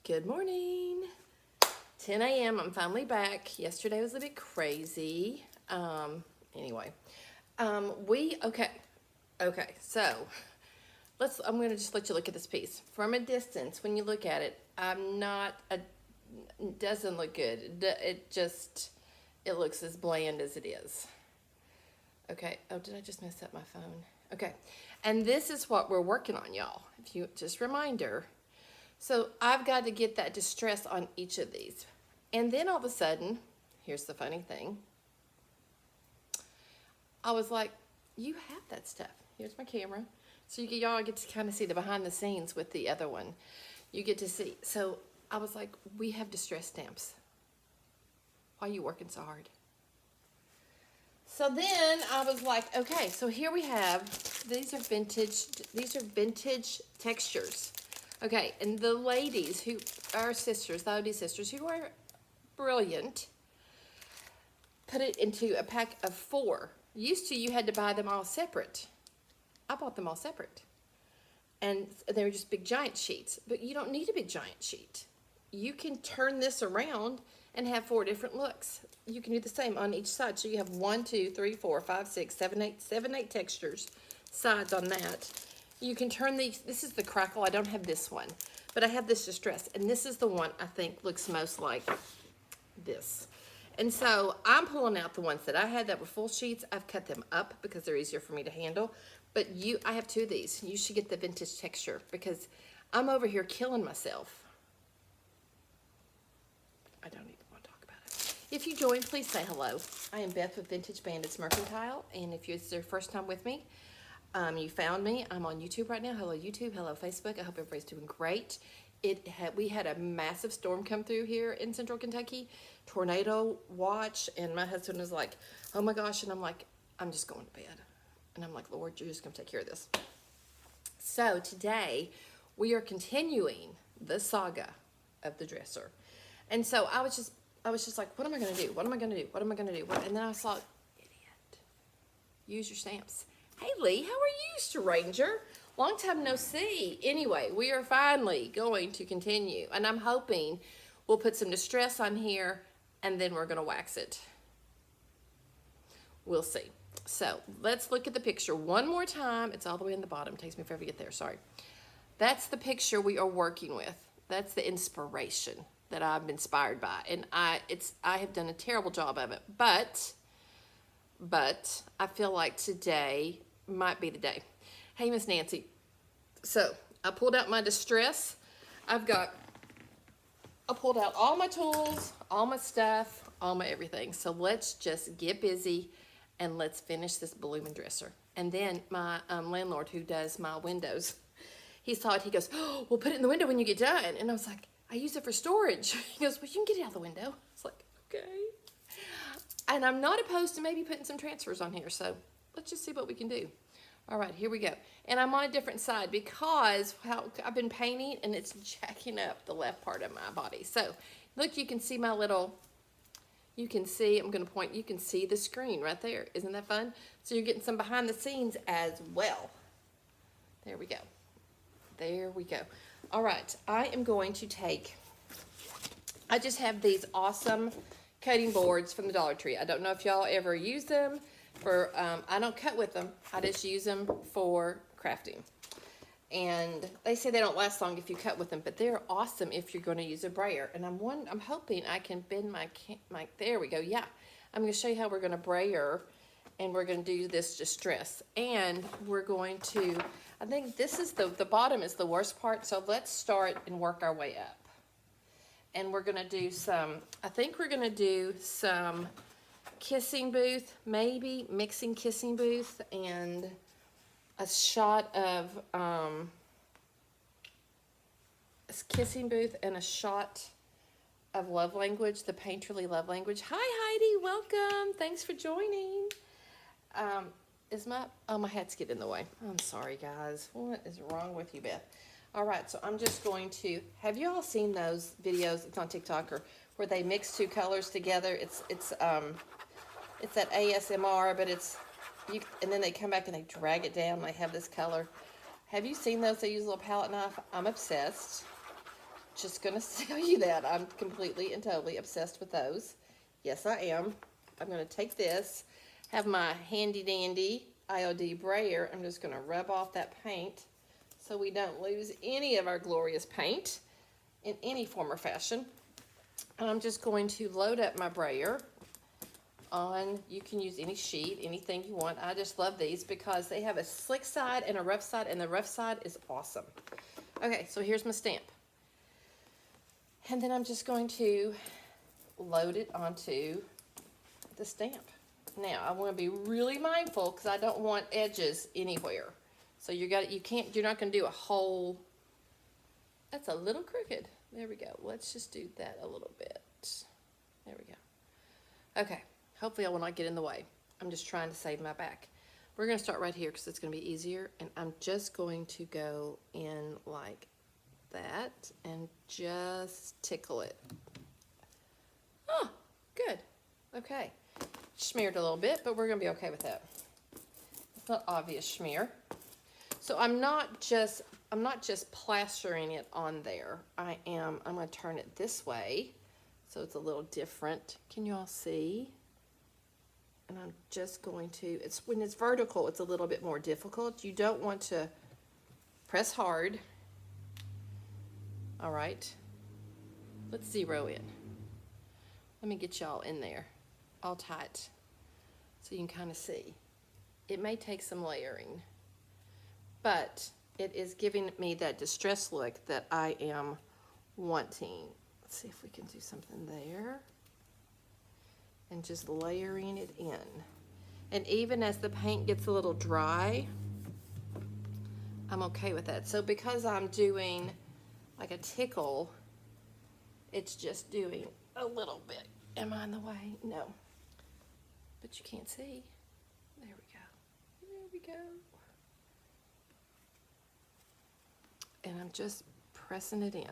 Good morning. 10 a.m. I'm finally back. Yesterday was a bit crazy. Anyway, okay. So I'm gonna just let you look at this piece from a distance. When you look at it, it doesn't look good. It looks as bland as it is. Okay. Oh, did I just mess up my phone? Okay. And this is what we're working on, y'all. If you just reminder. So I've got to get that distress on each of these. And then all of a sudden, here's the funny thing. I was like, you have that stuff. Here's my camera. So y'all get to kind of see the behind the scenes with the other one. You get to see. So I was like, we have distress stamps. Why are you working so hard? So then I was like, okay, so here we have, these are vintage textures. Okay, and the ladies who are sisters, the Odie sisters, who are brilliant, put it into a pack of 4. Used to, you had to buy them all separate. I bought them all separate. And they were just big giant sheets. But you don't need a big giant sheet. You can turn this around and have 4 different looks. You can do the same on each side. So you have 1, 2, 3, 4, 5, 6, 7, 8 textures, sides on that. You can turn these, this is the crackle, I don't have this one, but I have this distress, and this is the one I think looks most like this. And so I'm pulling out the ones that I had that were full sheets. I've cut them up because they're easier for me to handle, but I have 2 of these. You should get the vintage texture because I'm over here killing myself. I don't even want to talk about it. If you join, please say hello. I am Beth with Vintage Bandits Mercantile, and if it's your first time with me, you found me. I'm on YouTube right now. Hello YouTube, hello Facebook. I hope everybody's doing great. We had a massive storm come through here in central Kentucky, tornado watch, and my husband was like, oh my gosh, and I'm like, I'm just going to bed. And I'm like, Lord, you're just going to take care of this. So today we are continuing the saga of the dresser. And so I was just like, what am I going to do? What am I going to do? What am I going to do? And then I saw, idiot, use your stamps. Hey Lee, how are you, stranger? Long time no see. Anyway, we are finally going to continue, and I'm hoping we'll put some distress on here, and then we're going to wax it. We'll see. So let's look at the picture one more time. It's all the way in the bottom. It takes me forever to get there. Sorry. That's the picture we are working with. That's the inspiration that I've been inspired by, and I have done a terrible job of it, but I feel like today might be the day. Hey, Miss Nancy. So I pulled out my distress. I pulled out all my tools, all my stuff, all my everything. So let's just get busy and let's finish this blooming dresser. And then my landlord who does my windows, he saw it. He goes, oh, we'll put it in the window when you get done. And I was like, I use it for storage. He goes, well, you can get it out the window. I was like, okay. And I'm not opposed to maybe putting some transfers on here. So let's just see what we can do. All right, here we go. And I'm on a different side because I've been painting and it's jacking up the left part of my body. So look, you can see my little, you can see the screen right there. Isn't that fun? So you're getting some behind the scenes as well. There we go. There we go. All right, I am going to I just have these awesome cutting boards from the Dollar Tree. I don't know if y'all ever use them. I don't cut with them. I just use them for crafting. And they say they don't last long if you cut with them, but they're awesome if you're going to use a brayer. And I'm hoping I can bend my there we go. Yeah, I'm going to show you how we're going to brayer, and we're going to do this distress. And we're going to, I think this is the bottom is the worst part. So let's start and work our way up. And we're going to do I think we're going to do some kissing booth, maybe mixing kissing booth and a shot of kissing booth and a shot of love language, the Painterly love language. Hi Heidi, welcome. Thanks for joining. My hat's getting in the way. I'm sorry guys. What is wrong with you, Beth? All right, so I'm just going to, have you all seen those videos? It's on TikTok where they mix 2 colors together. It's that ASMR, but and then they come back and they drag it down. They have this color. Have you seen those? They use a little palette knife. I'm obsessed. just gonna tell you that I'm completely and totally obsessed with those. Yes, I am. I'm gonna take this, have my handy dandy IOD brayer. I'm just gonna rub off that paint so we don't lose any of our glorious paint in any form or fashion. And I'm just going to load up my brayer on, you can use any sheet, anything you want. I just love these because they have a slick side and a rough side, and the rough side is awesome. Okay, so here's my stamp. And then I'm just going to load it onto the stamp. Now, I want to be really mindful because I don't want edges anywhere. So you're not going to do a whole, that's a little crooked. There we go. Let's just do that a little bit. There we go. Okay, hopefully I will not get in the way. I'm just trying to save my back. We're going to start right here because it's going to be easier. And I'm just going to go in like that and just tickle it. Oh, good. Okay. Smeared a little bit, but we're going to be okay with that. It's not obvious smear. So I'm not just plastering it on there. I'm going to turn it this way so it's a little different. Can you all see? And I'm just going to, when it's vertical, it's a little bit more difficult. You don't want to press hard. All right. Let's zero in. Let me get y'all in there all tight so you can kind of see. It may take some layering, but it is giving me that distress look that I am wanting. Let's see if we can do something there. And just layering it in. And even as the paint gets a little dry, I'm okay with that. So because I'm doing like a tickle, it's just doing a little bit. Am I in the way? No. But you can't see. There we go. There we go. And I'm just pressing it in.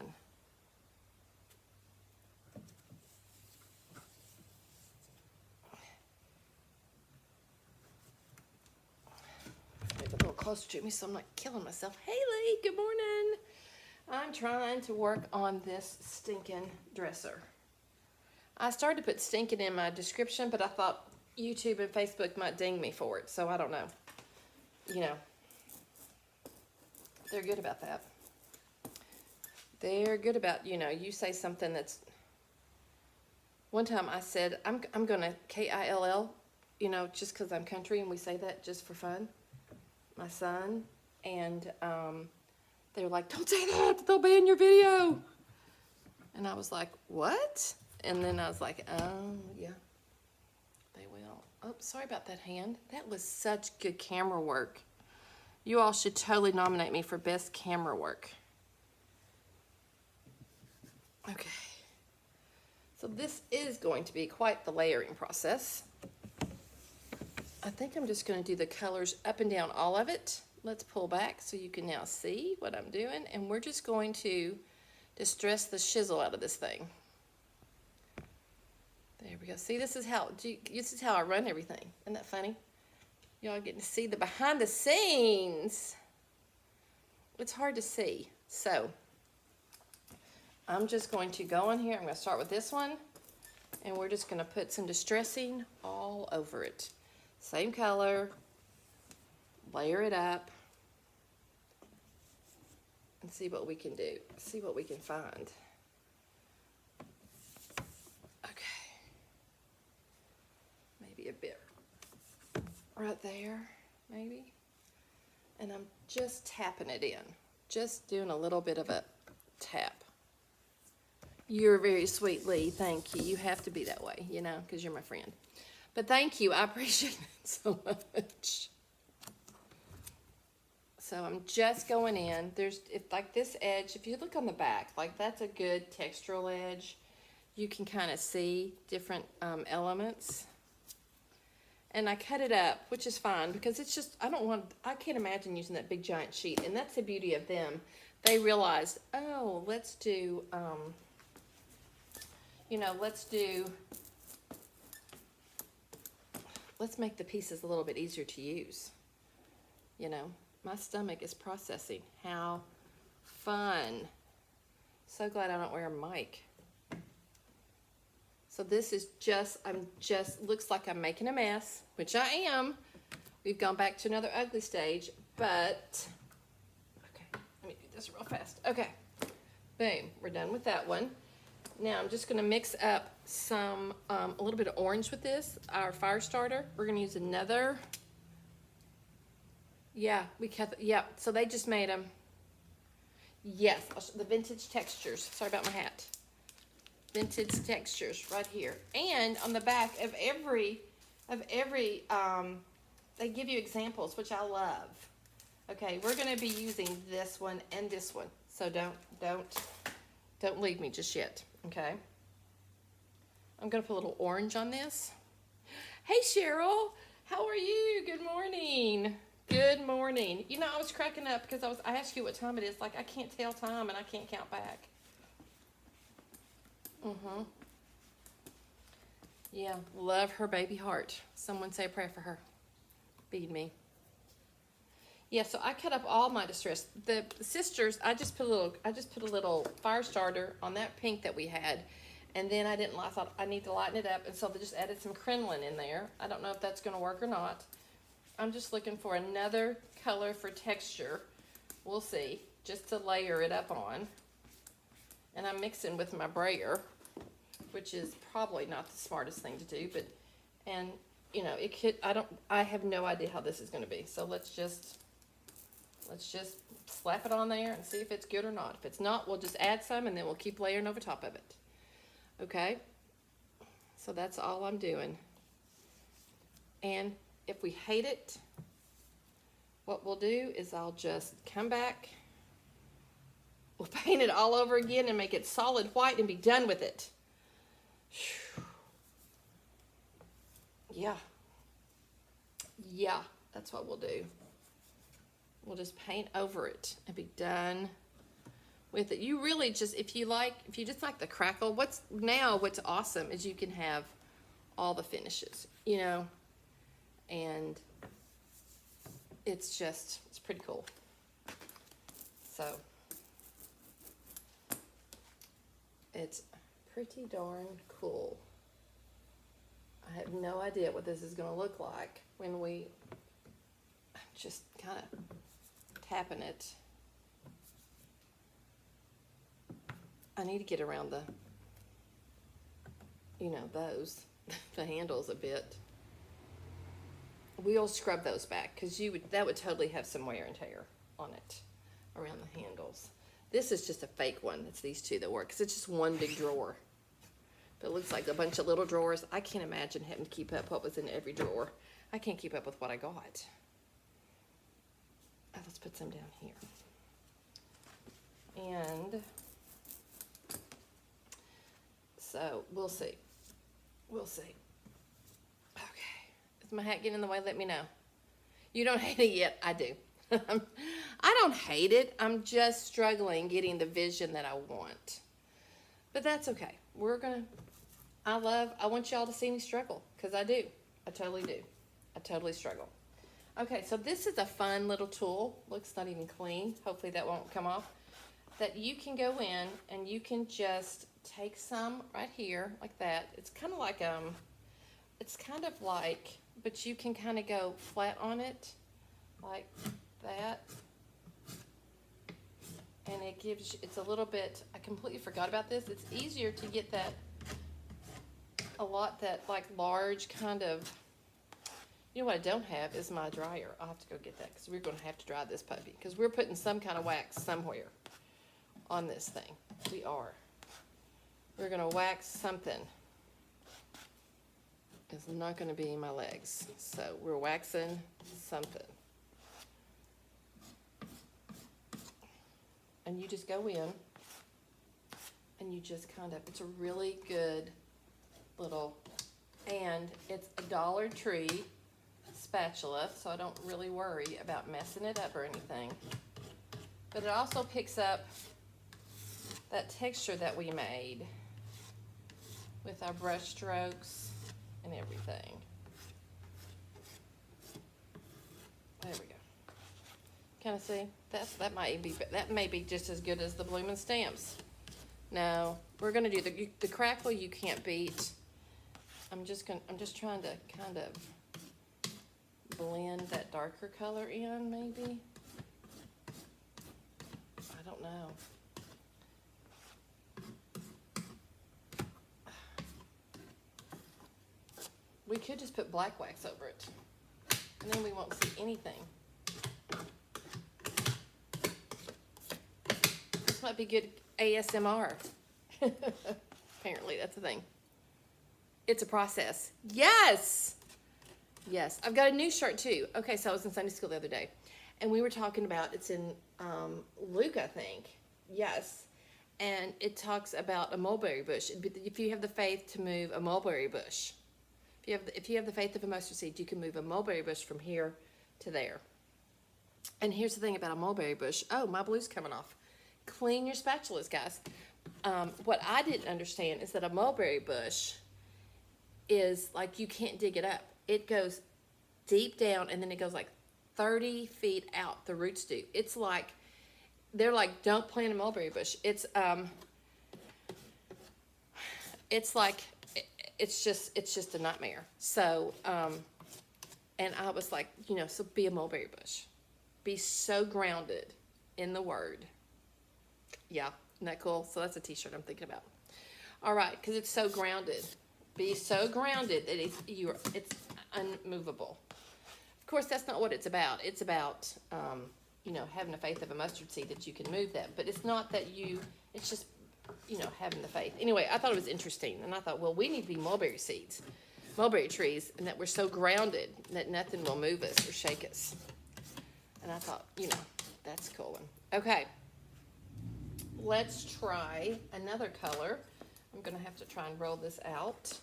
Get a little closer to me so I'm not killing myself. Hey Lee, good morning. I'm trying to work on this stinking dresser. I started to put stinking in my description, but I thought YouTube and Facebook might ding me for it, so I don't know. You know, they're good about that. They're good about, you know, you say something that's, one time I said, I'm gonna K-I-L-L, you know, just because I'm country and we say that just for fun, my son, and they were like, don't say that, they'll ban your video. And I was like, what? And then I was like, oh, yeah, they will. Oh, sorry about that hand. That was such good camera work. You all should totally nominate me for best camera work. Okay. So this is going to be quite the layering process. I think I'm just going to do the colors up and down all of it. Let's pull back so you can now see what I'm doing. And we're just going to distress the shizzle out of this thing. There we go. See, this is how I run everything. Isn't that funny? Y'all getting to see the behind the scenes. It's hard to see. So I'm just going to go in here. I'm going to start with this one. And we're just going to put some distressing all over it. Same color. Layer it up. And see what we can do. See what we can find. A bit right there, maybe. And I'm just tapping it in. Just doing a little bit of a tap. You're very sweet, Lee. Thank you. You have to be that way, you know, because you're my friend. But thank you. I appreciate it so much. So I'm just going in. Like this edge, if you look on the back, like that's a good textural edge. You can kind of see different elements. And I cut it up, which is fine because it's just, I can't imagine using that big giant sheet. And that's the beauty of them. They realized, oh, let's do, you know, let's make the pieces a little bit easier to use. You know, my stomach is processing how fun So glad I don't wear a mic. So this is just, looks like I'm making a mess, which I am. We've gone back to another ugly stage, but, okay, let me do this real fast. Okay, boom, we're done with that one. Now I'm just gonna mix up some, a little bit of orange with this, our fire starter. We're gonna use another, yeah, so they just made them. Yes, the vintage textures. Sorry about my hat. Vintage textures right here. And on the back of every, they give you examples, which I love. Okay, we're gonna be using this one and this one. So don't leave me just yet, okay? I'm gonna put a little orange on this. Hey Cheryl, how are you? Good morning. Good morning. You know, I was cracking up because I asked you what time it is. Like, I can't tell time and I can't count back. Yeah, love her baby heart. Someone say a prayer for her. Feed me. Yeah, so I cut up all my distress. The sisters, I just put a little fire starter on that pink that we had. And then I thought I need to lighten it up. And so they just added some crinoline in there. I don't know if that's going to work or not. I'm just looking for another color for texture. We'll see, just to layer it up on. And I'm mixing with my brayer, which is probably not the smartest thing to do, but, and you know, it could, I have no idea how this is gonna be. So let's just slap it on there and see if it's good or not. If it's not, we'll just add some and then we'll keep layering over top of it. Okay? So that's all I'm doing. And if we hate it, what we'll do is I'll just come back, we'll paint it all over again and make it solid white and be done with it. Yeah, that's what we'll do. We'll just paint over it and be done with it. You really just, if you just like the crackle, what's awesome is you can have all the finishes, you know, and it's pretty cool. So it's pretty darn cool. I have no idea what this is going to look like when I'm just kind of tapping it. I need to get around the handles a bit. We'll scrub those back because that would totally have some wear and tear on it around the handles. This is just a fake one. It's these two that work because it's just one big drawer. But it looks like a bunch of little drawers. I can't imagine having to keep up what was in every drawer. I can't keep up with what I got. Let's put some down here. And so we'll see. We'll see. Okay. Is my hat getting in the way? Let me know. You don't hate it yet? I do. I don't hate it. I'm just struggling getting the vision that I want. But that's okay. I want y'all to see me struggle because I do. I totally do. I totally struggle. Okay, so this is a fun little tool. Looks not even clean. Hopefully that won't come off. That you can go in and you can just take some right here like that. It's kind of like, but you can kind of go flat on it like that. And it's a little bit, I completely forgot about this. It's easier to get that like large kind of, you know what I don't have is my dryer. I'll have to go get that because we're going to have to dry this puppy because we're putting some kind of wax somewhere on this thing. We're going to wax something. It's not going to be my legs. So we're waxing something. And you just go in and you just it's a really good little, and it's a Dollar Tree spatula, so I don't really worry about messing it up or anything. But it also picks up that texture that we made with our brush strokes and everything. There we go. Kind of see that may be just as good as the Bloomin' Stamps. No, we're gonna do the crackle you can't beat. I'm just trying to kind of blend that darker color in, maybe. I don't know. We could just put black wax over it, and then we won't see anything. This might be good ASMR. Apparently, that's the thing. It's a process. Yes! Yes. I've got a new shirt, too. Okay, so I was in Sunday school the other day, and we were talking about, it's in Luke, I think. Yes. And it talks about a mulberry bush. If you have the faith to move a mulberry bush, if you have the faith of a mustard seed, you can move a mulberry bush from here to there. And here's the thing about a mulberry bush. Oh, my blue's coming off. Clean your spatulas, guys. What I didn't understand is that a mulberry bush is like, you can't dig it up. It goes deep down, and then it goes like 30 feet out, the roots do. It's like, they're like, don't plant a mulberry bush. It's like, it's just a nightmare. So, and I was like, so be a mulberry bush. Be so grounded in the word. Yeah, isn't that cool? So that's a t-shirt I'm thinking about. All right, because it's so grounded. Be so grounded that it's unmovable. Of course, that's not what it's about. It's about, having the faith of a mustard seed that you can move that. But it's not that it's just, having the faith. Anyway, I thought it was interesting. And I thought, well, we need to be mulberry seeds, mulberry trees, and that we're so grounded that nothing will move us or shake us. And I thought, that's a cool one. Okay. Let's try another color. I'm going to have to try and roll this out.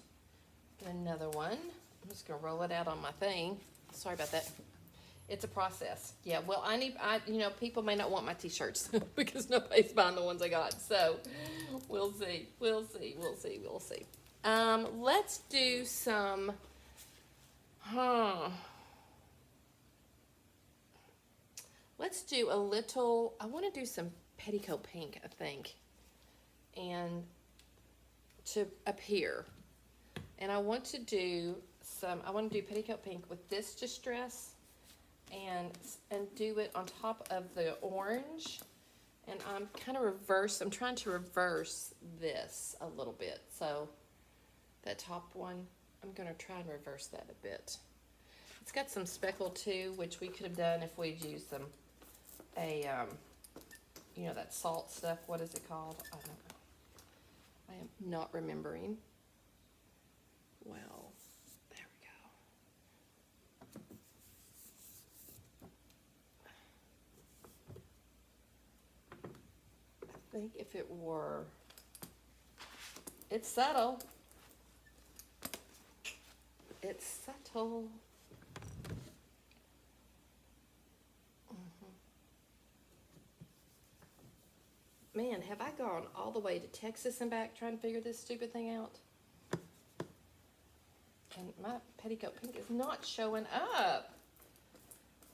Another one. I'm just going to roll it out on my thing. Sorry about that. It's a process. Yeah, well, people may not want my t-shirts because nobody's buying the ones I got. So we'll see. Let's do some, let's do a little, I want to do some petticoat pink, I think, and to up here. And I want to do petticoat pink with this distress and do it on top of the orange. And I'm trying to reverse this a little bit. So that top one, I'm going to try and reverse that a bit. It's got some speckle too, which we could have done if we'd used that salt stuff. What is it called? I don't know. I am not remembering. Well, there we go. I think if it were, it's subtle. It's subtle. Man, have I gone all the way to Texas and back trying to figure this stupid thing out? And my petticoat pink is not showing up.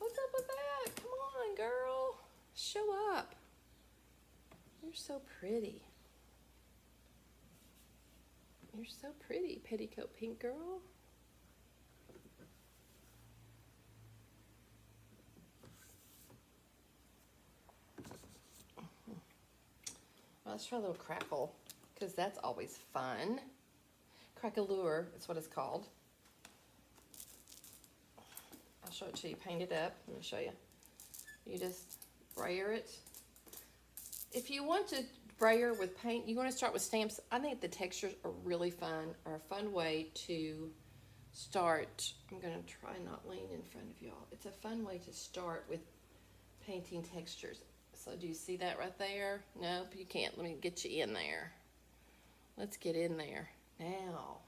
What's up with that? Come on, girl. Show up. You're so pretty. You're so pretty, petticoat pink girl. Well, let's try a little crackle, because that's always fun. Crackalure is what it's called. I'll show it to you. Paint it up. Let me show you. You just brayer it. If you want to brayer with paint, you want to start with stamps. I think the textures are really fun, or a fun way to start. I'm going to try not lean in front of y'all. It's a fun way to start with painting textures. So do you see that right there? Nope, you can't. Let me get you in there. Let's get in there. Now,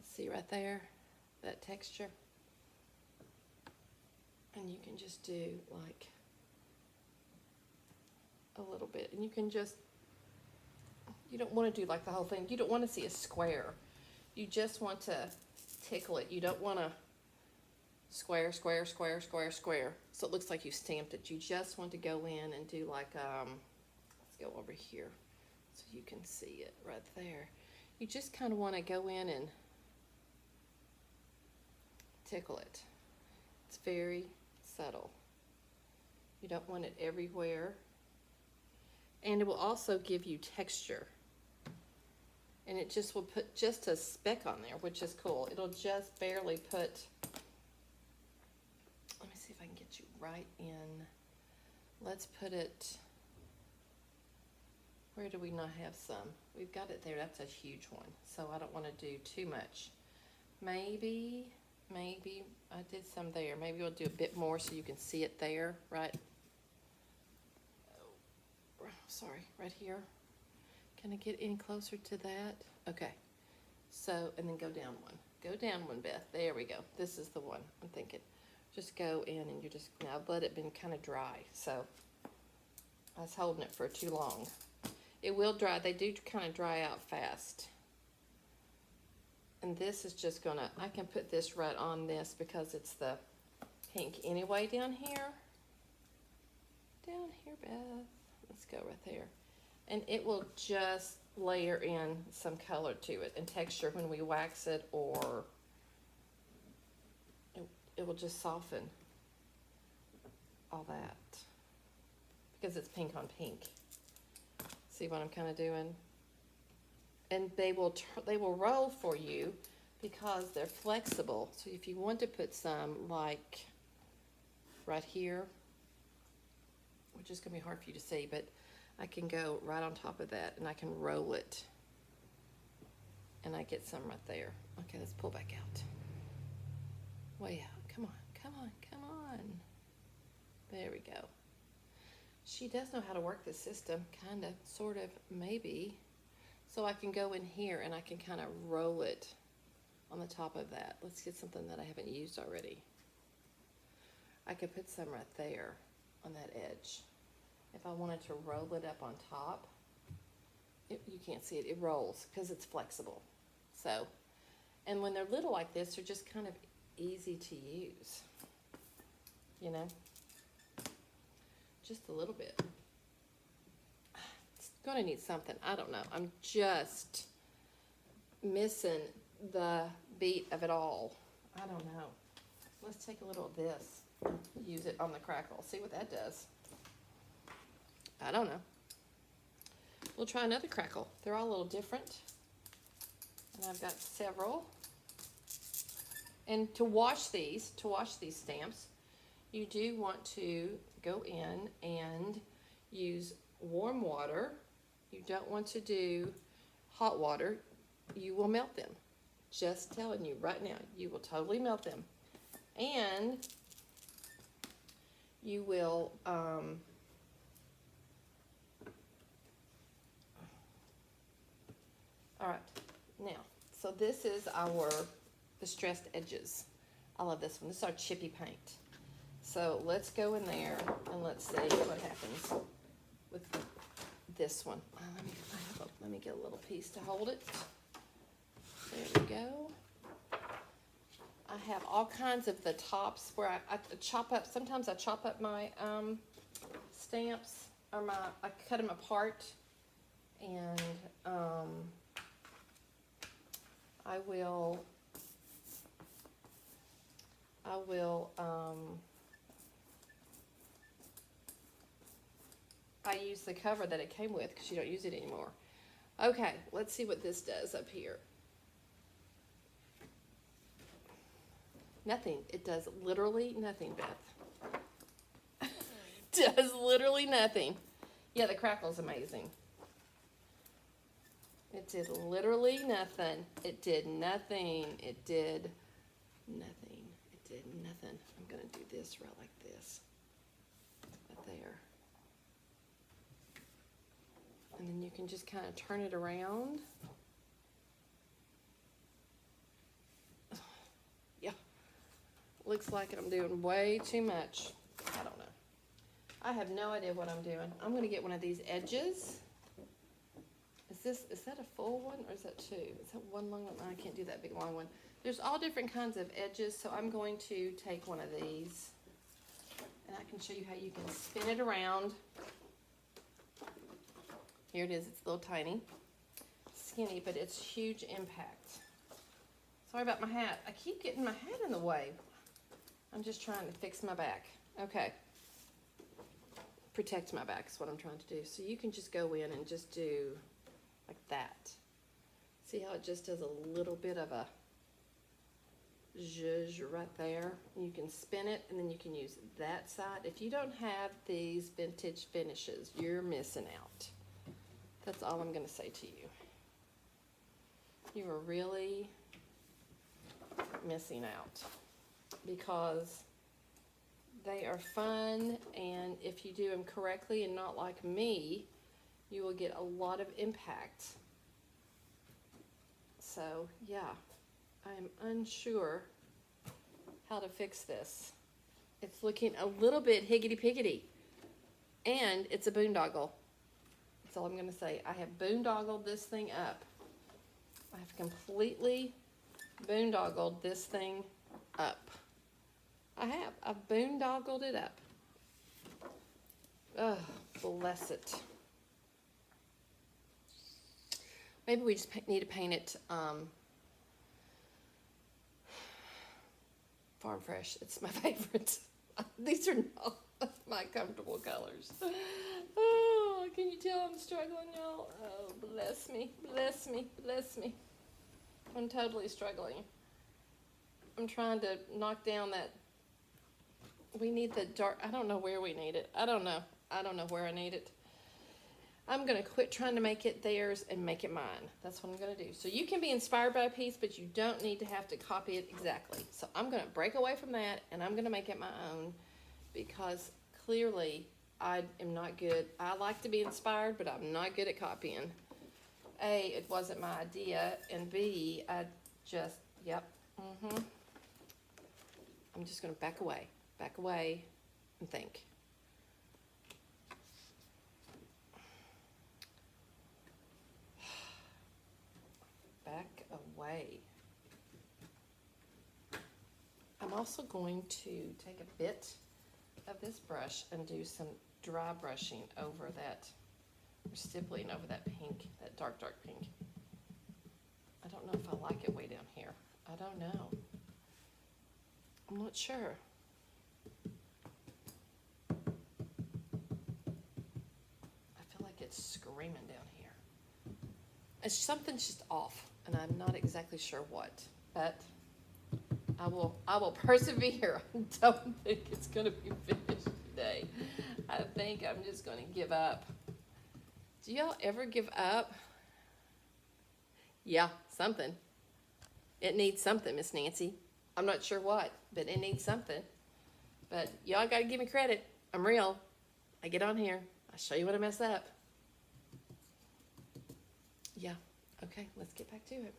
see right there, that texture? And you can just do like a little bit. And you can just, you don't want to do like the whole thing. You don't want to see a square. You just want to tickle it. You don't want to square, square, square, square, square. So it looks like you stamped it. You just want to go in and do like, let's go over over here so you can see it right there. You just kind of want to go in and tickle it. It's very subtle. You don't want it everywhere. And it will also give you texture. And it just will put just a speck on there, which is cool. It'll just barely put, let me see if I can get you right in. Let's put it, where do we not have some? We've got it there, that's a huge one. So I don't want to do too much. Maybe I did some there. Maybe we'll do a bit more so you can see it there, right? Oh, sorry, right here. Can I get any closer to that? Okay. So, and then go down one. Go down one, Beth. There we go. This is the one I'm thinking. Just go in and you just, now I've let it been kind of dry. So, I was holding it for too long. It will dry. They do kind of dry out fast. And this is just gonna, I can put this right on this because it's the pink anyway down here. Down here, Beth. Let's go right there. And it will just layer in some color to it and texture when we wax it, or it will just soften all that because it's pink on pink. See what I'm kind of doing? And they will roll for you because they're flexible. So if you want to put some like right here, which is going to be hard for you to see, but I can go right on top of that and I can roll it. And I get some right there. Okay, let's pull back out. Way out. Come on, come on, come on. There we go. She does know how to work this system, kind of, sort of, maybe. So I can go in here and I can kind of roll it on the top of that. Let's get something that I haven't used already. I could put some right there on that edge. If I wanted to roll it up on top, you can't see it, it rolls because it's flexible. So, and when they're little like this, they're just kind of easy to use, you know, just a little bit. It's gonna need something, I don't know. I'm just missing the beat of it all. I don't know. Let's take a little of this, use it on the crackle, see what that does. I don't know. We'll try another crackle. They're all a little different. And I've got several. And to wash these stamps, you do want to go in and use warm water. You don't want to do hot water. You will melt them. Just telling you right now, you will totally melt them. And you will, all right, now, so this is our distressed edges. I love this one. This is our chippy paint. So let's go in there and let's see what happens with this one. Let me get a little piece to hold it. There we go. I have all kinds of the tops where I chop up. Sometimes I chop up my stamps, or I cut them apart, and I will I use the cover that it came with because you don't use it anymore. Okay, let's see what this does up here. Nothing. It does literally nothing, Beth. It does literally nothing. Yeah, the crackle's amazing. It did literally nothing. It did nothing. It did nothing. It did nothing. I'm going to do this right like this. Right there. And then you can just kind of turn it around. Yeah. Looks like I'm doing way too much. I don't know. I have no idea what I'm doing. I'm going to get one of these edges. Is that a full one or is that two? Is that one long one? No, I can't do that big long one. There's all different kinds of edges, so I'm going to take one of these and I can show you how you can spin it around Here it is. It's a little tiny, skinny, but it's huge impact. Sorry about my hat. I keep getting my hat in the way. I'm just trying to fix my back. Okay. Protect my back is what I'm trying to do. So you can just go in and just do like that. See how it just does a little bit of a zhuzh right there. You can spin it and then you can use that side. If you don't have these vintage finishes, you're missing out. That's all I'm going to say to you. You are really missing out because they are fun, and if you do them correctly and not like me, you will get a lot of impact. So yeah, I am unsure how to fix this. It's looking a little bit higgity-piggity, and it's a boondoggle. That's all I'm going to say. I have boondoggled this thing up. I have completely boondoggled this thing up. I've boondoggled it up. Oh, bless it. Maybe we just need to paint it Farm Fresh. It's my favorite. These are not my comfortable colors. Oh, can you tell I'm struggling, y'all? Oh, bless me, bless me, bless me. I'm totally struggling. I'm trying to knock down that. We need the dark. I don't know where we need it. I don't know where I need it. I'm going to quit trying to make it theirs and make it mine. That's what I'm going to do. So you can be inspired by a piece, but you don't need to have to copy it exactly. So I'm going to break away from that, and I'm going to make it my own because clearly I am not good. I like to be inspired, but I'm not good at copying. A, it wasn't my idea, and B, I just, yep, I'm just going to back away and think. Back away. I'm also going to take a bit of this brush and do some dry brushing over that, or stippling over that pink, that dark pink. I don't know if I like it way down here. I don't know. I'm not sure. I feel like it's screaming down here. Something's just off, and I'm not exactly sure what, but I will persevere. I don't think it's going to be finished today. I think I'm just going to give up. Do y'all ever give up? Yeah, something. It needs something, Miss Nancy. I'm not sure what, but it needs something. But y'all got to give me credit. I'm real. I get on here. I show you what I mess up. Yeah. Okay, let's get back to it.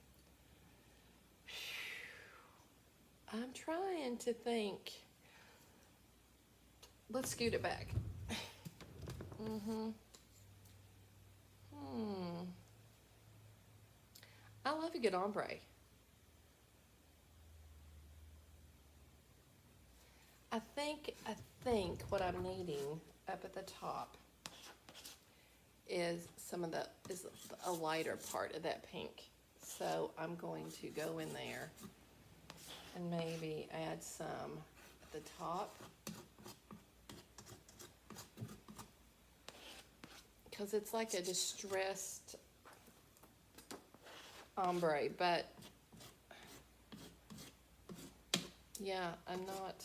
I'm trying to think. Let's scoot it back. I love a good ombre. I think what I'm needing up at the top is a lighter part of that pink. So I'm going to go in there and maybe add some at the top. Because it's like a distressed ombre, but yeah, I'm not.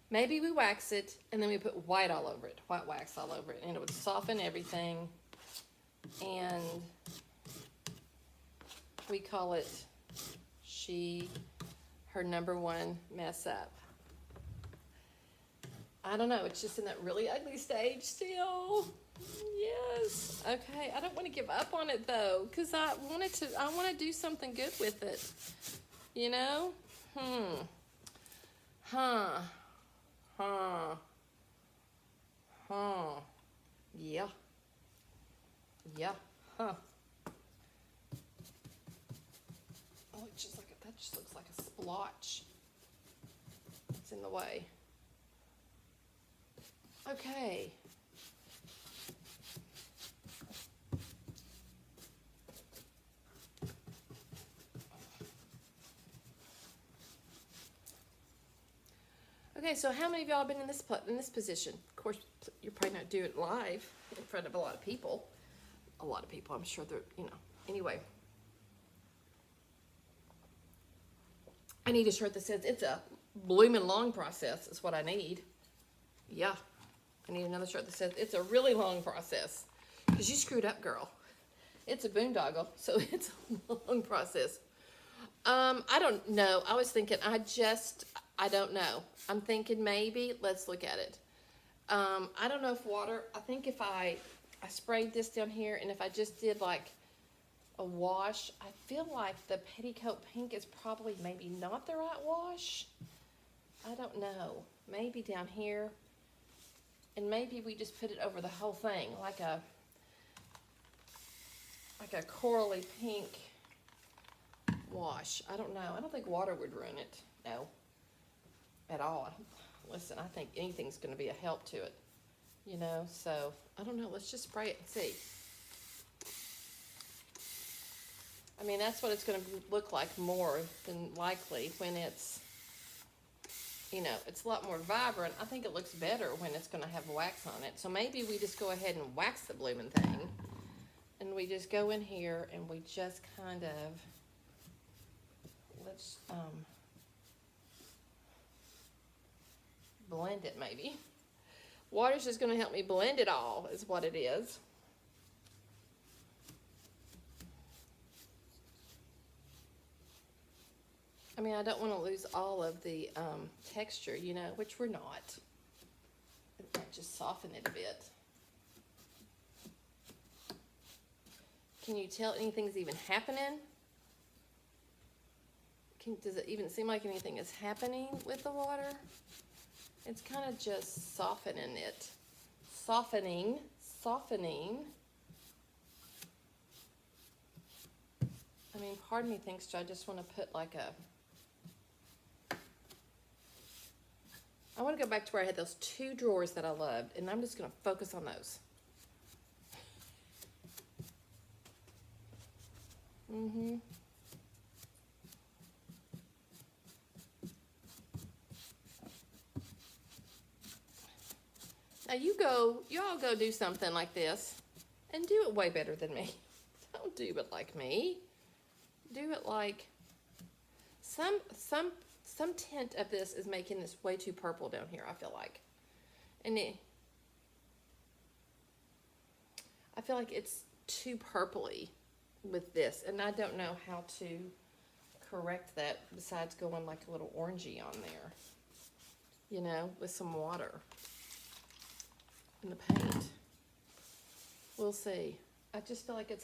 Maybe we wax it and then we put white all over it, white wax all over it, and it would soften everything. And we call it her number one mess up. I don't know, it's just in that really ugly stage still. Yes. Okay, I don't want to give up on it though, because I want to do something good with it. You know? Yep. splotch. It's in the way. Okay. Okay, so how many of y'all have been in this position? Of course, you're probably not doing it live in front of a lot of people. A lot of people, I'm sure they're, Anyway. I need a shirt that says it's a blooming long process is what I need. Yeah. I need another shirt that says it's a really long process. Because you screwed up, girl. It's a boondoggle, so it's a long process. I don't know. I was thinking, I don't know. I'm thinking maybe, let's look at it. I don't know if water, I think if I sprayed this down here and if I just did like a wash, I feel like the petticoat pink is probably maybe not the right wash. I don't know. Maybe down here. And maybe we just put it over the whole thing like a corally pink wash. I don't know. I don't think water would ruin it. No. At all. Listen, I think anything's going to be a help to it. So I don't know. Let's just spray it and see. I mean, that's what it's going to look like more than likely when it's, it's a lot more vibrant. I think it looks better when it's going to have wax on it. So maybe we just go ahead and wax the blooming thing. And we just go in here and we just kind of, let's blend it maybe. Water's just going to help me blend it all is what it is. I mean, I don't want to lose all of the texture, which we're not. It might just soften it a bit. Can you tell anything's even happening? Does it even seem like anything is happening with the water? It's kind of just softening it. Softening. I mean, part of me thinks I just want to put like I want to go back to where I had those 2 drawers that I loved, and I'm just going to focus on those. Now you all go do something like this and do it way better than me. Don't do it like me. Do it like some tint of this is making this way too purple down here, I feel like. And I feel like it's too purpley with this, and I don't know how to correct that besides going like a little orangey on there, with some water in the paint. We'll see. I just feel like it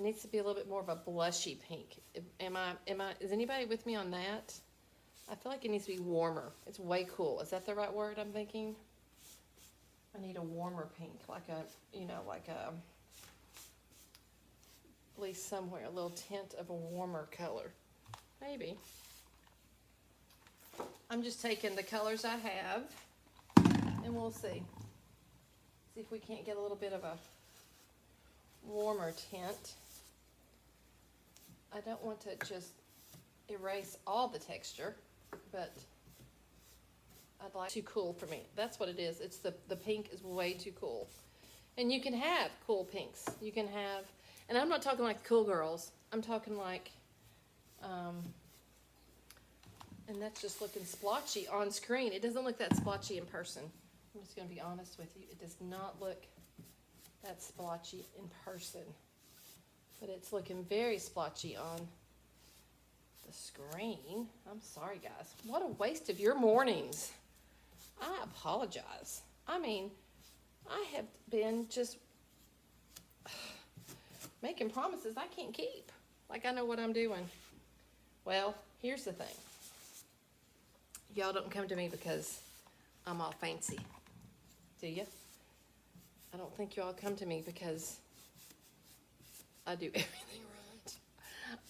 needs to be a little bit more of a blushy pink. Is anybody with me on that? I feel like it needs to be warmer. It's way cool. Is that the right word I'm thinking? I need a warmer pink, at least somewhere, a little tint of a warmer color. Maybe. I'm just taking the colors I have, and we'll see. See if we can't get a little bit of a warmer tint. I don't want to just erase all the texture, but I'd like too cool for me. That's what it is. It's the pink is way too cool. And you can have cool pinks. You can have, and I'm not talking like cool girls. I'm talking like, and that's just looking splotchy on screen. It doesn't look that splotchy in person. I'm just going to be honest with you. It does not look that splotchy in person. But it's looking very splotchy on the screen. I'm sorry, guys. What a waste of your mornings. I apologize. I mean, I have been just making promises I can't keep. Like I know what I'm doing. Well, here's the thing. Y'all don't come to me because I'm all fancy, do you? I don't think y'all come to me because I do everything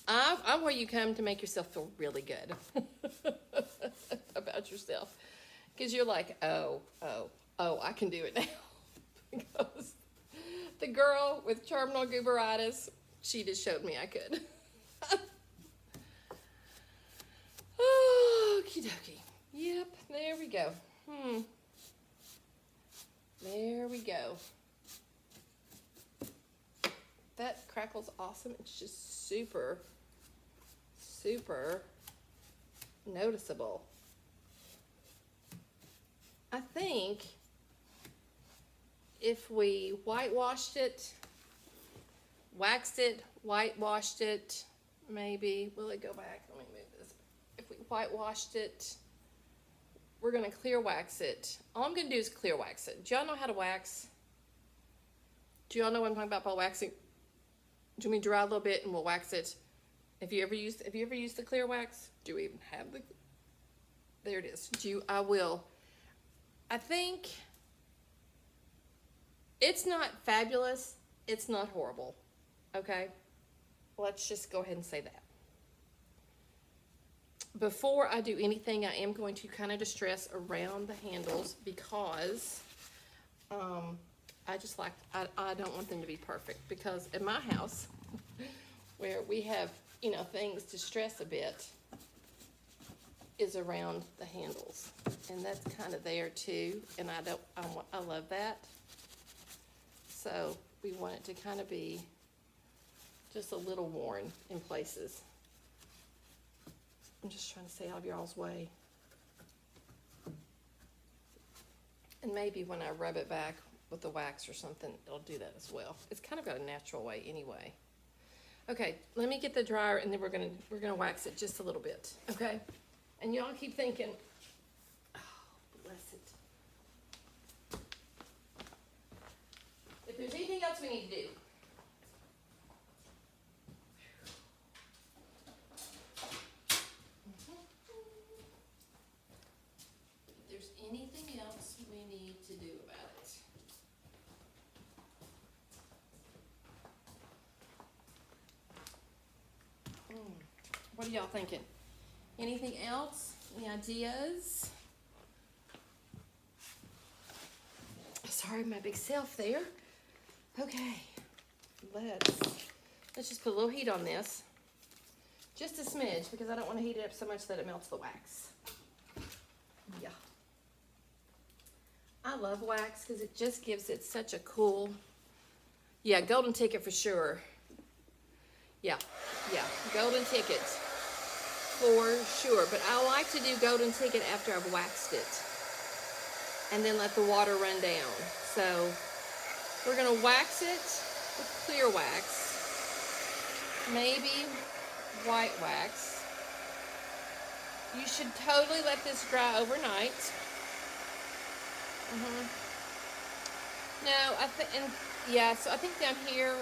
right. I'm where you come to make yourself feel really good about yourself. Because you're like, oh, I can do it now. Because the girl with terminal gooberitis, she just showed me I could. Okie dokie. Yep, there we go. There we go. That crackle's awesome. It's just super, super noticeable. I think if we whitewashed it, waxed it, whitewashed it, maybe, will it go back? Let me move this. If we whitewashed it, we're gonna clear wax it. All I'm gonna do is clear wax it. Do y'all know how to wax? Do y'all know what I'm talking about by waxing? Do we dry a little bit and we'll wax it? Have you ever used the clear wax? Do we even have the, there it is. I will. I think it's not fabulous. It's not horrible. Okay? Let's just go ahead and say that. Before I do anything, I am going to kind of distress around the handles because I don't want them to be perfect, because in my house where we have, things to stress a bit is around the handles, and that's kind of there too, and I love that. So we want it to kind of be just a little worn in places. I'm just trying to stay out of y'all's way. And maybe when I rub it back with the wax or something, it'll do that as well. It's kind of got a natural way anyway. Okay, let me get the dryer, and then we're gonna wax it just a little bit, okay? And y'all keep thinking, oh, bless it. If there's anything else we need to do, if there's anything else we need to do about it. What are y'all thinking? Anything else? Any ideas? Sorry, my big self there. Okay, let's just put a little heat on this. Just a smidge, because I don't want to heat it up so much that it melts the wax. Yeah. I love wax because it just gives it such a cool, yeah, golden ticket for sure. Yeah, golden ticket for sure. But I like to do golden ticket after I've waxed it and then let the water run down. So we're gonna wax it with clear wax, maybe white wax. You should totally let this dry overnight. No, so I think down here,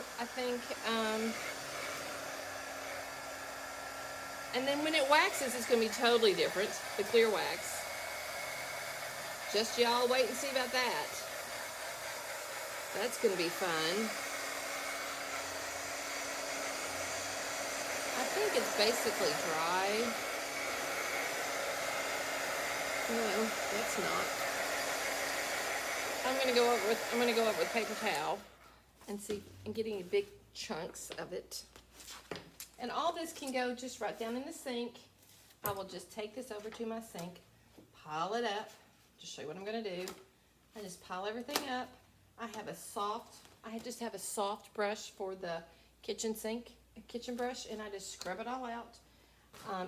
and then when it waxes, it's going to be totally different, the clear wax. Just y'all wait and see about that. That's going to be fun. I think it's basically dry. No, that's not. I'm going to go over with paper towel and get any big chunks of it. And all this can go just right down in the sink. I will just take this over to my sink, pile it up. Just show you what I'm gonna do. I just pile everything up. I just have a soft brush for the kitchen brush, and I just scrub it all out.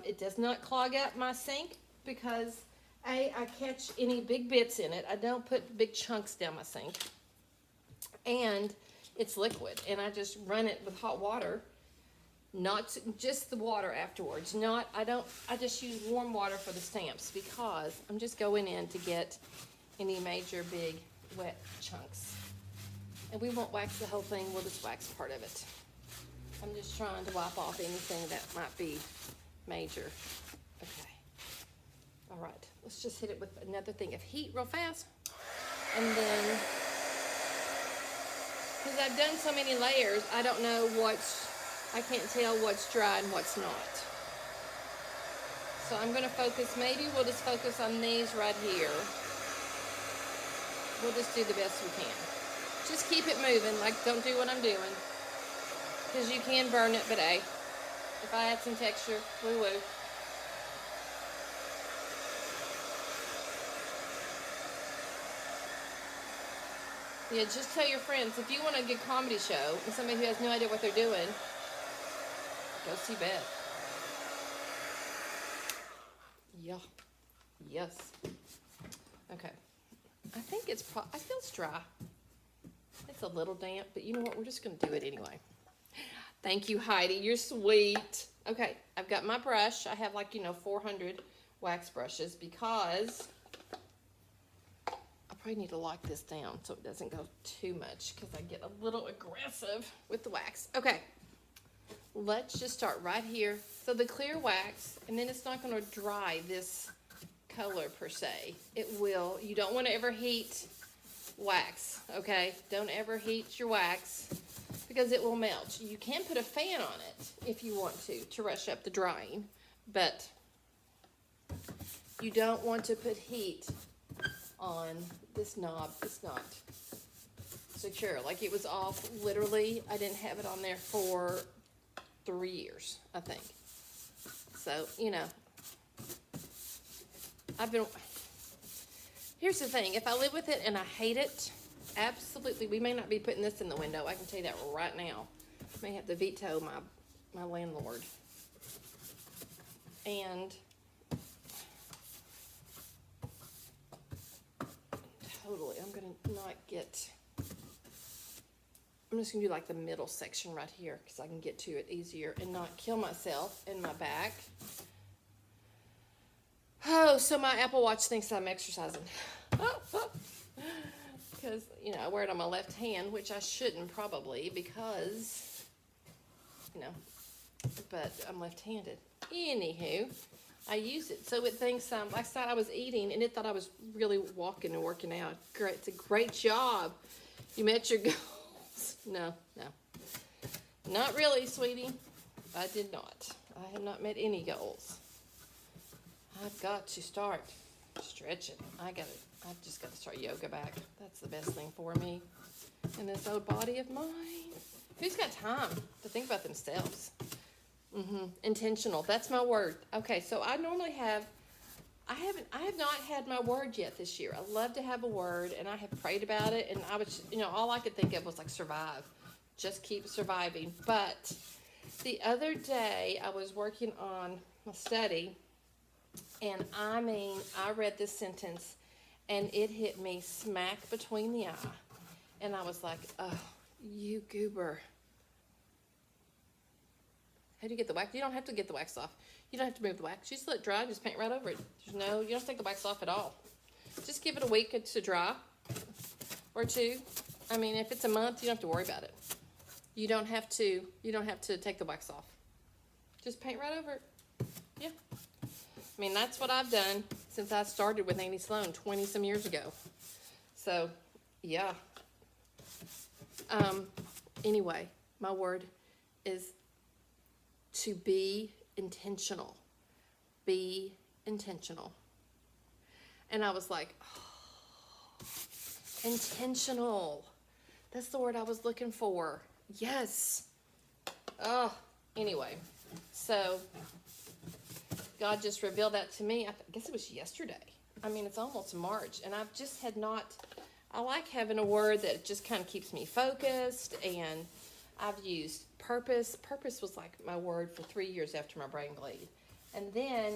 It does not clog up my sink because I catch any big bits in it. I don't put big chunks down my sink. And it's liquid, and I just run it with hot water. Not just the water afterwards. I just use warm water for the stamps because I'm just going in to get any major big wet chunks. And we won't wax the whole thing, we'll just wax part of it. I'm just trying to wipe off anything that might be major. Okay. All right, let's just hit it with another thing of heat real fast. And then Because I've done so many layers, I don't know I can't tell what's dry and what's not. So I'm going to focus, maybe we'll just focus on these right here. We'll just do the best we can. Just keep it moving, like don't do what I'm doing. Because you can burn it, but hey, if I add some texture, woo-woo. Yeah, just tell your friends, if you want a good comedy show and somebody who has no idea what they're doing, go see Beth. Yeah. Yes. Okay. I think I feel it's dry. It's a little damp, but you know what? We're just going to do it anyway. Thank you, Heidi. You're sweet. Okay, I've got my brush. I have 400 wax brushes because I probably need to lock this down so it doesn't go too much because I get a little aggressive with the wax. Okay, let's just start right here. So the clear wax, and then it's not going to dry this color per se. It will. You don't want to ever heat wax, okay? Don't ever heat your wax because it will melt. You can put a fan on it if you want to rush up the drying, but you don't want to put heat on this knob. It's not secure. Like it was off, literally, I didn't have it on there for 3 years, I think. So, here's the thing, if I live with it and I hate it, absolutely, we may not be putting this in the window. I can tell you that right now. I may have to veto my landlord. And totally, I'm just gonna do like the middle section right here because I can get to it easier and not kill myself in my back. Oh, so my Apple Watch thinks I'm exercising. Because, I wear it on my left hand, which I shouldn't probably because, but I'm left-handed. Anywho, I use it. So it thinks, last night I was eating and it thought I was really walking and working out. Great, it's a great job. You met your goals. No. Not really, sweetie. I did not. I have not met any goals. I've got to start stretching. I've just got to start yoga back. That's the best thing for me in this old body of mine. Who's got time to think about themselves? Intentional. That's my word. Okay, so I normally have, I have not had my word yet this year. I love to have a word, and I have prayed about it, and I was, all I could think of was like survive. Just keep surviving. But the other day, I was working on my study, and I read this sentence, and it hit me smack between the eye. And I was like, oh, you goober. How do you get the wax? You don't have to get the wax off. You don't have to move the wax. You just let it dry, just paint right over it. You don't have to take the wax off at all. Just give it a week to dry, or 2. I mean, if it's a month, you don't have to worry about it. You don't have to take the wax off. Just paint right over it. Yeah. I mean, that's what I've done since I started with Annie Sloan 20-some years ago. So, yeah. Anyway, my word is to be intentional. Be intentional. And I was like, oh, intentional. That's the word I was looking for. Yes. Oh, anyway. So, God just revealed that to me. I guess it was yesterday. I mean, it's almost March, and I've just I like having a word that just kind of keeps me focused, and I've used purpose. Purpose was like my word for 3 years after my brain bleed. And then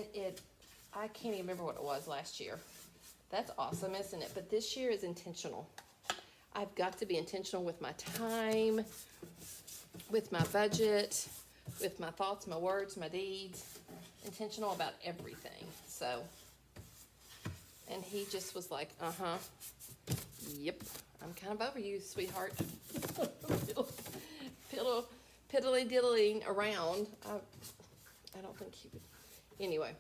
I can't even remember what it was last year. That's awesome, isn't it? But this year is intentional. I've got to be intentional with my time, with my budget, with my thoughts, my words, my deeds. Intentional about everything. So, and he just was like, yep, I'm kind of over you, sweetheart. Piddly diddling around. I don't think he would. Anyway,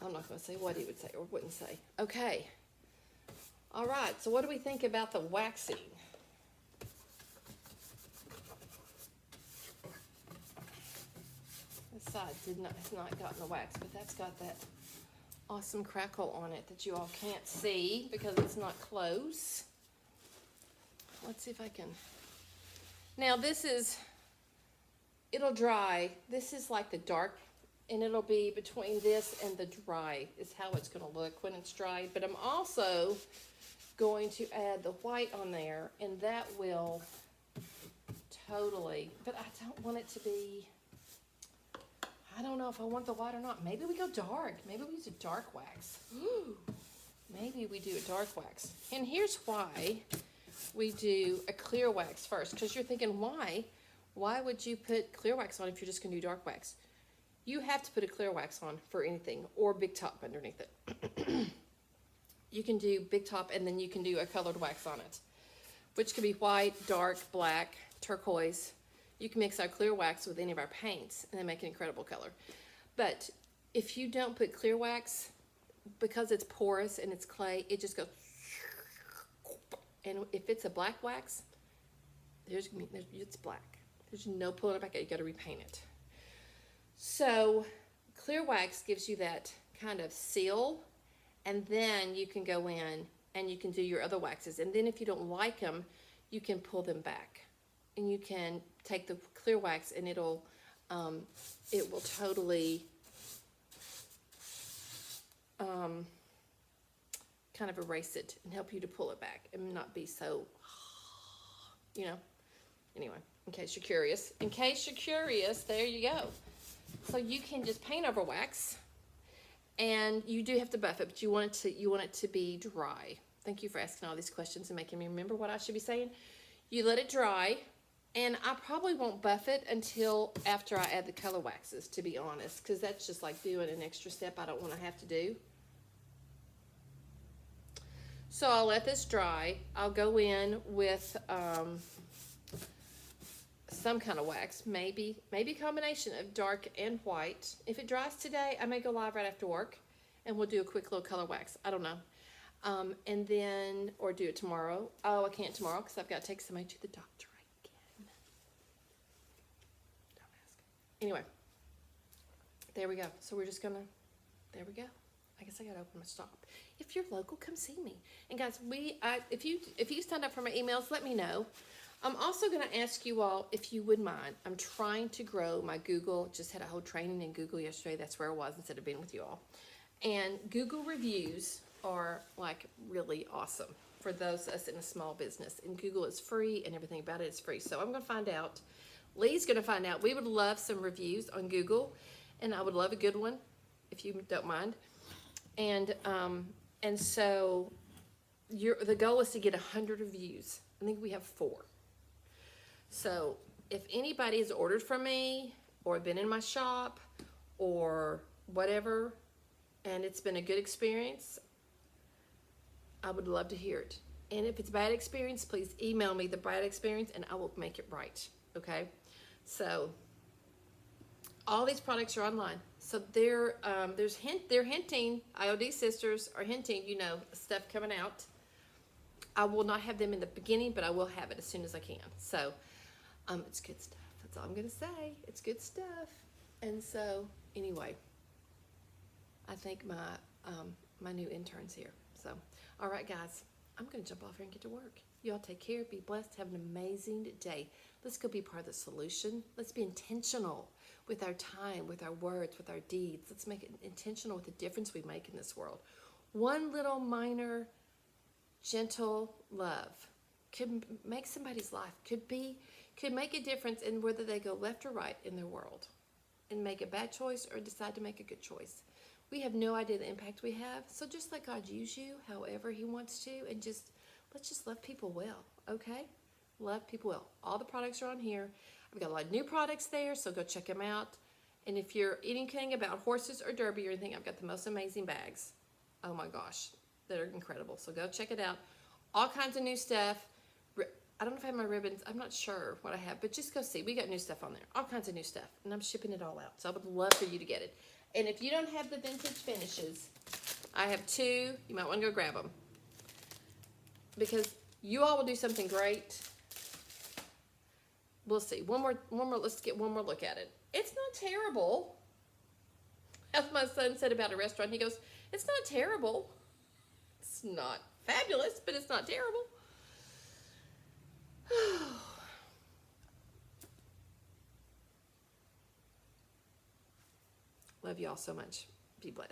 I'm not going to say what he would say or wouldn't say. Okay. All right, so what do we think about the waxing? This side has not gotten the wax, but that's got that awesome crackle on it that you all can't see because it's not close. Let's see if I can. Now it'll dry. This is like the dark, and it'll be between this and the dry is how it's going to look when it's dry. But I'm also going to add the white on there, and that will totally, but I don't want it to be, I don't know if I want the white or not. Maybe we go dark. Maybe we use a dark wax. Ooh, maybe we do a dark wax. And here's why we do a clear wax first, because you're thinking, why would you put clear wax on if you're just going to do dark wax? You have to put a clear wax on for anything, or big top underneath it. You can do big top, and then you can do a colored wax on it, which could be white, dark, black, turquoise. You can mix our clear wax with any of our paints, and they make an incredible color. But if you don't put clear wax, because it's porous and it's clay, it just goes. And if it's a black wax, it's black. There's no pulling it back out. You got to repaint it. So clear wax gives you that kind of seal, and then you can go in and you can do your other waxes. And then if you don't like them, you can pull them back, and you can take the clear wax, and it will totally kind of erase it and help you to pull it back and not be so, anyway, in case you're curious. There you go. So you can just paint over wax, and you do have to buff it, but you want it to be dry. Thank you for asking all these questions and making me remember what I should be saying. You let it dry, and I probably won't buff it until after I add the color waxes, to be honest, because that's just like doing an extra step I don't want to have to do. So I'll let this dry. I'll go in with some kind of wax, maybe a combination of dark and white. If it dries today, I may go live right after work, and we'll do a quick little color wax. I don't know. And then, or do it tomorrow. Oh, I can't tomorrow because I've got to take somebody to the doctor again. Don't ask. Anyway, there we go. So we're just gonna, there we go. I guess I gotta open my shop. If you're local, come see me. And guys, if you signed up for my emails, let me know. I'm also gonna ask you all if you would mind. I'm trying to grow my Google. Just had a whole training in Google yesterday. That's where I was instead of being with you all. And Google reviews are like really awesome for those of us in a small business. And Google is free, and everything about it is free. So I'm gonna find out. Lee's gonna find out. We would love some reviews on Google, and I would love a good one if you don't mind. And so the goal is to get 100 reviews. I think we have 4. So if anybody has ordered from me or been in my shop or whatever, and it's been a good experience, I would love to hear it. And if it's a bad experience, please email me the bad experience, and I will make it right. Okay? So all these products are online. So they're hinting, IOD sisters are hinting, stuff coming out. I will not have them in the beginning, but I will have it as soon as I can. So it's good stuff. That's all I'm gonna say. It's good stuff. And so anyway, I think my new intern's here. So all right, guys, I'm gonna jump off here and get to work. Y'all take care, be blessed, have an amazing day. Let's go be part of the solution. Let's be intentional with our time, with our words, with our deeds. Let's make it intentional with the difference we make in this world. One little minor, gentle love could make somebody's life, could make a difference in whether they go left or right in their world and make a bad choice or decide to make a good choice. We have no idea the impact we have. So just let God use you however he wants to, and let's just love people well, okay? Love people well. All the products are on here. I've got a lot of new products there, so go check them out. And if you're anything about horses or derby or anything, I've got the most amazing bags. Oh my gosh, they're incredible. So go check it out. All kinds of new stuff. I don't know if I have my ribbons. I'm not sure what I have, but just go see. We got new stuff on there. All kinds of new stuff. And I'm shipping it all out. So I would love for you to get it. And if you don't have the vintage finishes, I have 2. You might want to go grab them. Because you all will do something great we'll see. One more, let's get one more look at it. It's not terrible. As my son said about a restaurant, he goes, it's not terrible. It's not fabulous, but it's not terrible. Love you all so much. Be blessed.